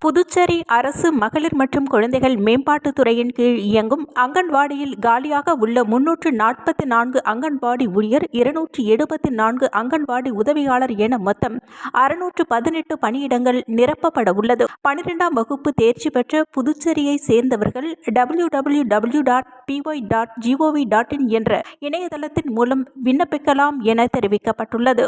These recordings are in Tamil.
புதுச்சேரி அரசு மகளிர் மற்றும் குழந்தைகள் மேம்பாட்டுத் துறையின் கீழ் இயங்கும் அங்கன்வாடியில் காலியாக உள்ள 344 அங்கன்வாடி ஊழியர், 274 அங்கன்வாடி உதவியாளர் என மொத்தம் 618 பணியிடங்கள் நிரப்பப்பட உள்ளது. 12ஆம் வகுப்பு தேர்ச்சி பெற்ற புதுச்சேரியை சேர்ந்தவர்கள் www.py.gov.in என்ற இணையதளத்தின் மூலம் விண்ணப்பிக்கலாம் என தெரிவிக்கப்பட்டுள்ளது.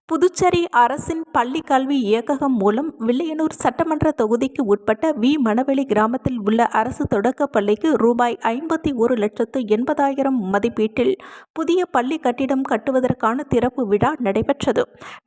புதுச்சேரி அரசின் பள்ளி கல்வி இயக்ககம் மூலம் வில்லியனூர் சட்டமன்ற தொகுதிக்கு உட்பட்ட வி. மணவெளி கிராமத்தில் உள்ள அரசு தொடக்கப் பள்ளிக்கு ரூபாய் 51,80,000 மதிப்பீட்டில் புதிய பள்ளி கட்டிடம் கட்டுவதற்கான திறப்பு விழா நடைபெற்றது.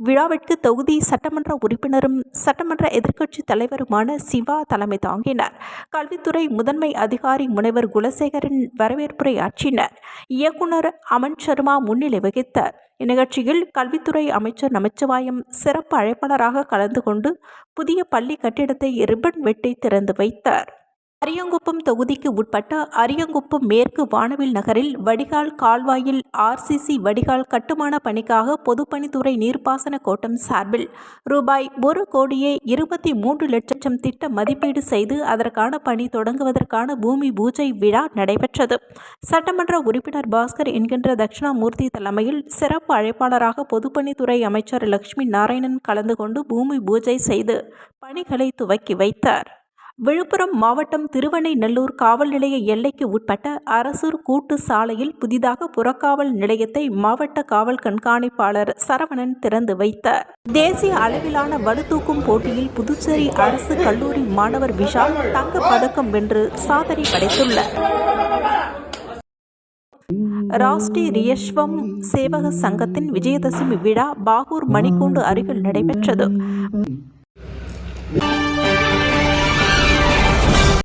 விழாவிற்கு தொகுதி சட்டமன்ற உறுப்பினரும் சட்டமன்ற எதிர்க்கட்சித் தலைவருமான சிவா தலைமை தாங்கினார். கல்வித்துறை முதன்மை அதிகாரி முனைவர் குலசேகரன் வரவேற்புரையாற்றினார். இயக்குநர் அமன் சர்மா முன்னிலை வகித்தார். இந்நிகழ்ச்சியில் கல்வித்துறை அமைச்சர் நமச்சிவாயம் சிறப்பு அழைப்பாளராக கலந்து கொண்டு புதிய பள்ளி கட்டிடத்தை ரிப்பன் வெட்டி திறந்து வைத்தார். அரியங்குப்பம் தொகுதிக்கு உட்பட்ட அரியங்குப்பம் மேற்கு வானவில் நகரில் வடிகால் கால்வாயில் RCC வடிகால் கட்டுமான பணிக்காக பொதுப்பணித்துறை நீர்ப்பாசன கோட்டம் சார்பில் ரூபாய் 1,23,00,000 திட்ட மதிப்பீடு செய்து அதற்கான பணி தொடங்குவதற்கான பூமி பூஜை விழா நடைபெற்றது. சட்டமன்ற உறுப்பினர் பாஸ்கர் என்கின்ற தட்சிணாமூர்த்தி தலைமையில் சிறப்பு அழைப்பாளராக பொதுப்பணித்துறை அமைச்சர் லட்சுமி நாராயணன் கலந்து கொண்டு பூமி பூஜை செய்து பணிகளை துவக்கி வைத்தார். விழுப்புரம் மாவட்டம் திருவெண்ணைநல்லூர் காவல் நிலைய எல்லைக்கு உட்பட்ட அரசூர் கூட்டு சாலையில் புதிதாக புறக்காவல் நிலையத்தை மாவட்ட காவல் கண்காணிப்பாளர் சரவணன் திறந்து வைத்தார். தேசிய அளவிலான பளுதூக்கும் போட்டியில் புதுச்சேரி அரசு கல்லூரி மாணவர் விஷால் தங்கப் பதக்கம் வென்று சாதனை படைத்துள்ளார். ராஷ்டிரியஸ்வம் சேவக சங்கத்தின் விஜயதசமி விழா பாகூர் மணிக்கூண்டு அருகில் நடைபெற்றது.